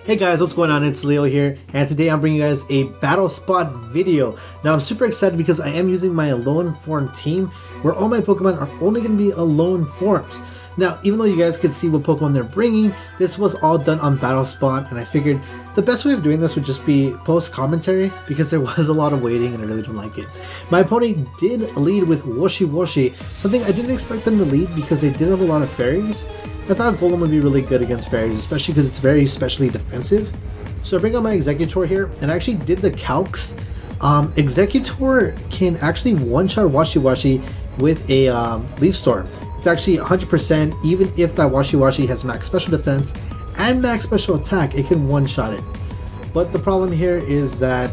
Hey guys, what's going on? It's Leo here, and today I'm bringing you guys a battle spot video. Now I'm super excited because I am using my alone form team where all my Pokemon are only going to be alone forms. Now, even though you guys could see what Pokemon they're bringing, this was all done on battle spot, and I figured the best way of doing this would just be post commentary because there was a lot of waiting and I really don't like it. My opponent did lead with Washi Washi, something I didn't expect them to lead because they did have a lot of fairies. I thought Golem would be really good against fairies, especially because it's very specially defensive. So I bring out my Exeggutor here, and I actually did the calcs. Exeggutor can actually one-shot Washi Washi with a Leaf Storm. It's actually 100%, even if that Washi Washi has max special defense and max special attack, it can one-shot it. But the problem here is that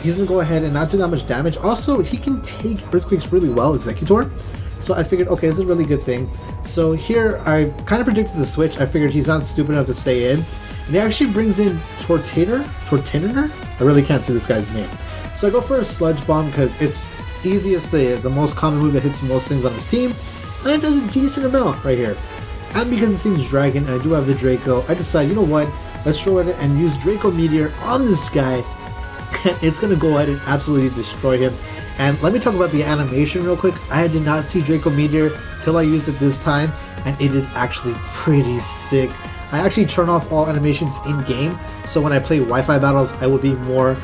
he's going to go ahead and not do that much damage. Also, he can take Earthquakes really well, Exeggutor. So I figured, okay, this is a really good thing. So here, I kind of predicted the switch. I figured he's not stupid enough to stay in. And he actually brings in Tortinator? I really can't say this guy's name. So I go for a Sludge Bomb because it's easiest, the most common move that hits most things on his team. And it does a decent amount right here. And because it seems Dragon, and I do have the Draco, I decide, you know what? Let's throw it and use Draco Meteor on this guy. It's going to go ahead and absolutely destroy him. And let me talk about the animation real quick. I did not see Draco Meteor till I used it this time, and it is actually pretty sick. I actually turn off all animations in game, so when I play Wi-Fi battles, I will be more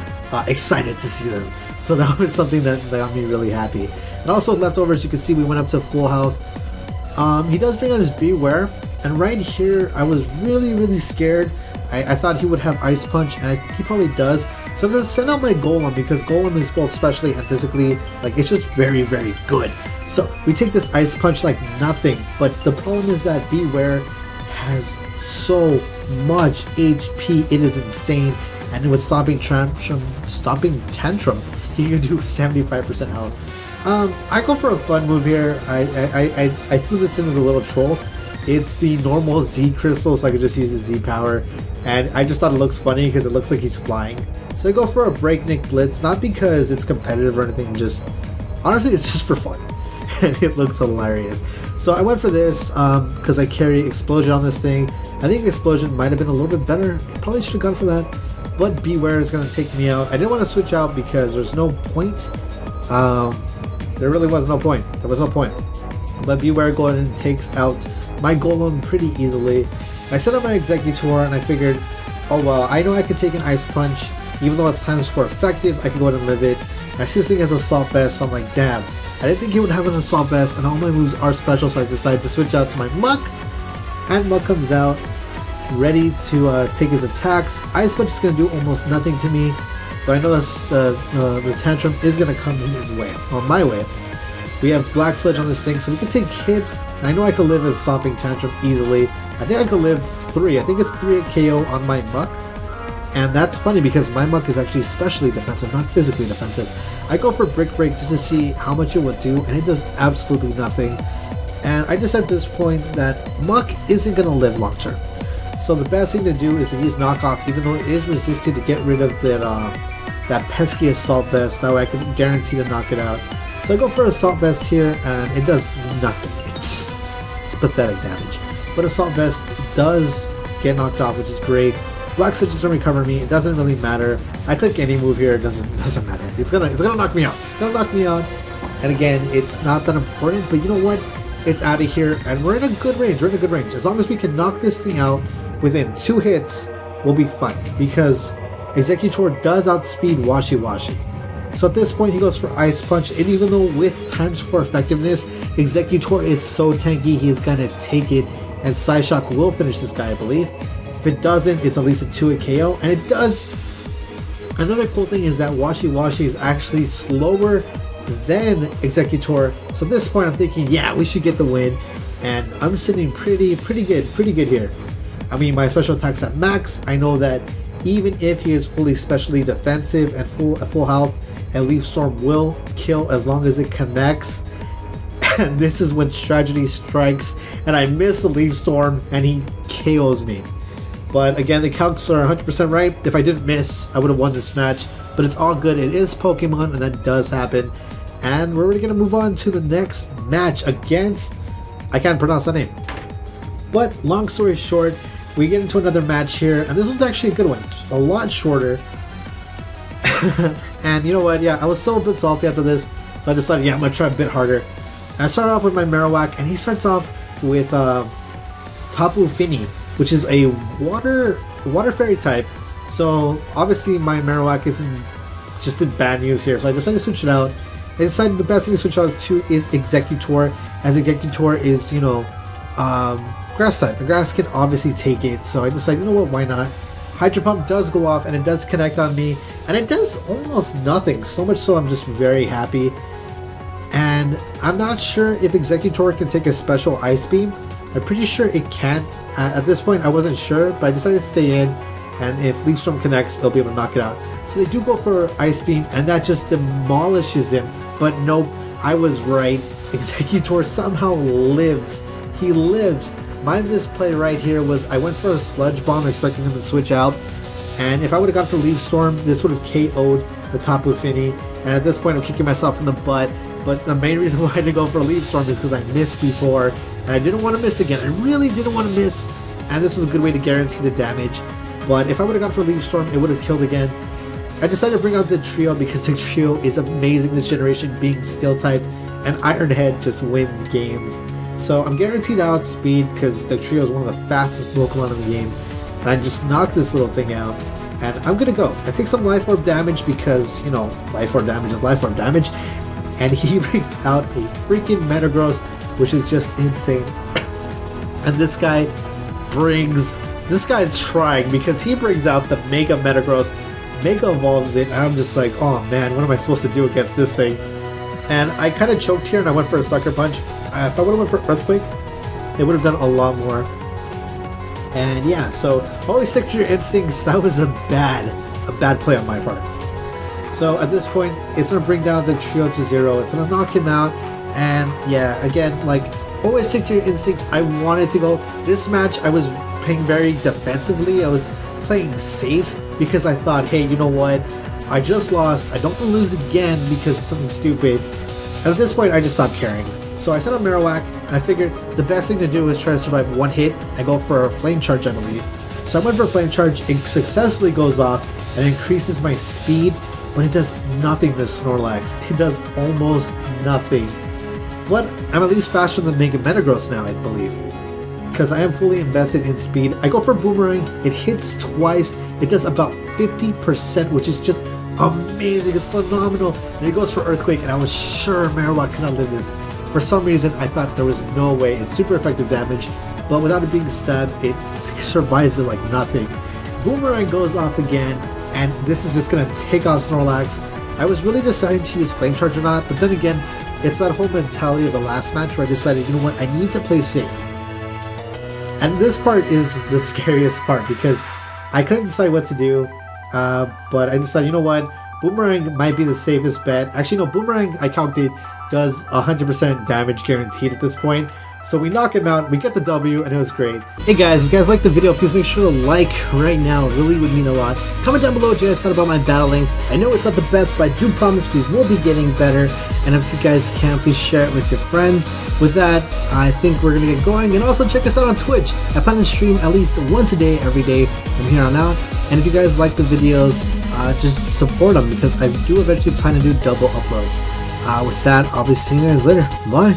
excited to see them. So that was something that got me really happy. And also leftovers, you can see we went up to full health. He does bring out his Beware, and right here I was really scared. I thought he would have Ice Punch, and I think he probably does. So I'm going to send out my Golem because Golem is both specially and physically, like, it's just very good. So we take this Ice Punch like nothing, but the problem is that Beware has so much HP, it is insane. And with Stomping Tantrum, he can do 75% health. I go for a fun move here. I threw this in as a little troll. It's the normal Z crystal, so I could just use the Z power. And I just thought it looks funny because it looks like he's flying. So I go for a Breakneck Blitz, not because it's competitive or anything, just honestly it's just for fun. And it looks hilarious. So I went for this because I carry Explosion on this thing. I think Explosion might have been a little bit better. I probably should have gone for that. But Beware is going to take me out. I didn't want to switch out because there's no point. There really was no point. There was no point. But Beware goes ahead and takes out my Golem pretty easily. I set up my Exeggutor and I figured, oh well, I know I can take an Ice Punch. Even though it's times 4 effective, I can go ahead and live it. I see this thing as Assault Vest, so I'm like, damn. I didn't think he would have an Assault Vest, and all my moves are special, so I decided to switch out to my Muck. And Muck comes out, ready to take his attacks. Ice Punch is going to do almost nothing to me, but I know that's the Tantrum is going to come his way, or my way. We have Black Sludge on this thing, so we can take hits. And I know I could live as Stomping Tantrum easily. I think I could live 3. I think it's 3 KO on my Muck. And that's funny because my Muck is actually specially defensive, not physically defensive. I go for Brick Break just to see how much it would do, and it does absolutely nothing. And I decided at this point that Muck isn't going to live long term. So the best thing to do is to use Knockoff, even though it is resisted, to get rid of that pesky Assault Vest. That way I can guarantee to knock it out. So I go for Assault Vest here, and it does nothing. It's pathetic damage. But Assault Vest does get knocked off, which is great. Black Sludge doesn't recover me. It doesn't really matter. I click any move here. It doesn't matter. It's gonna knock me out. It's gonna knock me out. And again, it's not that important. But you know what? It's out of here, and we're in a good range. We're in a good range. As long as we can knock this thing out within 2 hits, we'll be fine. Because Exeggutor does outspeed Washi Washi. So at this point, he goes for Ice Punch, and even though with times 4 effectiveness, Exeggutor is so tanky, he's gonna take it, and Psyshock will finish this guy, I believe. If it doesn't, it's at least a 2-hit KO, and it does. Another cool thing is that Washi Washi is actually slower than Exeggutor. So at this point, I'm thinking, yeah, we should get the win, and I'm sitting pretty good here. I mean, my special attack's at max. I know that even if he is fully specially defensive and full health, and Leaf Storm will kill as long as it connects. And this is when tragedy strikes, and I miss the Leaf Storm, and he KOs me. But again, the calcs are 100% right. If I didn't miss, I would have won this match. But it's all good. It is Pokemon, and that does happen. And we're already going to move on to the next match against... I can't pronounce that name. But long story short, we get into another match here, and this one's actually a good one. It's a lot shorter. And you know what? Yeah, I was so a bit salty after this, so I decided, yeah, I'm gonna try a bit harder. And I started off with my Marowak, and he starts off with Tapu Fini, which is a water fairy type. So obviously my Marowak isn't just in bad news here, so I decided to switch it out. I decided the best thing to switch out to is Exeggutor, as Exeggutor is, you know, grass type. The grass can obviously take it, so I decided, you know what, why not? Hydro Pump does go off, and it does connect on me, and it does almost nothing, so much so I'm just very happy. And I'm not sure if Exeggutor can take a special Ice Beam. I'm pretty sure it can't. At this point I wasn't sure, but I decided to stay in, and if Leaf Storm connects, it'll be able to knock it out. So they do go for Ice Beam, and that just demolishes him. But nope, I was right. Exeggutor somehow lives. He lives. My misplay right here was I went for a Sludge Bomb expecting him to switch out, and if I would have gone for Leaf Storm, this would have KO'd the Tapu Fini, and at this point I'm kicking myself in the butt. But the main reason why I didn't go for Leaf Storm is because I missed before, and I didn't want to miss again. I really didn't want to miss, and this is a good way to guarantee the damage. But if I would have gone for Leaf Storm, it would have killed again. I decided to bring out Dugtrio because Dugtrio is amazing this generation, being Steel type, and Iron Head just wins games. So I'm guaranteed outspeed because Dugtrio is one of the fastest Pokemon in the game, and I just knocked this little thing out, and I'm gonna go. I take some Life Orb damage because, you know, Life Orb damage is Life Orb damage, and he brings out a freaking Metagross, which is just insane. And this guy is trying because he brings out the Mega Metagross, Mega Evolves it, and I'm just like, oh man, what am I supposed to do against this thing? And I kind of choked here, and I went for a Sucker Punch. If I would have went for Earthquake, it would have done a lot more. And yeah, so always stick to your instincts. That was a bad play on my part. So at this point, it's going to bring down the Trio to 0. It's going to knock him out. And yeah, again, like, always stick to your instincts. I wanted to go. This match, I was playing very defensively. I was playing safe because I thought, hey, you know what? I just lost. I don't want to lose again because of something stupid. And at this point, I just stopped caring. So I set up Marowak, and I figured the best thing to do is try to survive one hit and go for a Flame Charge, I believe. So I went for a Flame Charge. It successfully goes off and increases my speed, but it does nothing to Snorlax. It does almost nothing. But I'm at least faster than Mega Metagross now, I believe, because I am fully invested in speed. I go for Boomerang. It hits twice. It does about 50%, which is just amazing. It's phenomenal. And it goes for Earthquake, and I was sure Marowak could not live this. For some reason, I thought there was no way. It's super effective damage, but without it being stabbed, it survives it like nothing. Boomerang goes off again, and this is just going to take off Snorlax. I was really deciding to use Flame Charge or not, but then again, it's that whole mentality of the last match where I decided, you know what, I need to play safe. And this part is the scariest part because I couldn't decide what to do, but I decided, you know what, Boomerang might be the safest bet. Actually, no, Boomerang, I calculated, does 100% damage guaranteed at this point. So we knock him out, we get the W, and it was great. Hey guys, if you guys liked the video, please make sure to like right now. It really would mean a lot. Comment down below what you guys thought about my battling. I know it's not the best, but I do promise we will be getting better. And if you guys can, please share it with your friends. With that, I think we're going to get going. And also check us out on Twitch. I plan to stream at least once a day, every day from here on out. And if you guys like the videos, just support them because I do eventually plan to do double uploads. With that, I'll be seeing you guys later. Bye!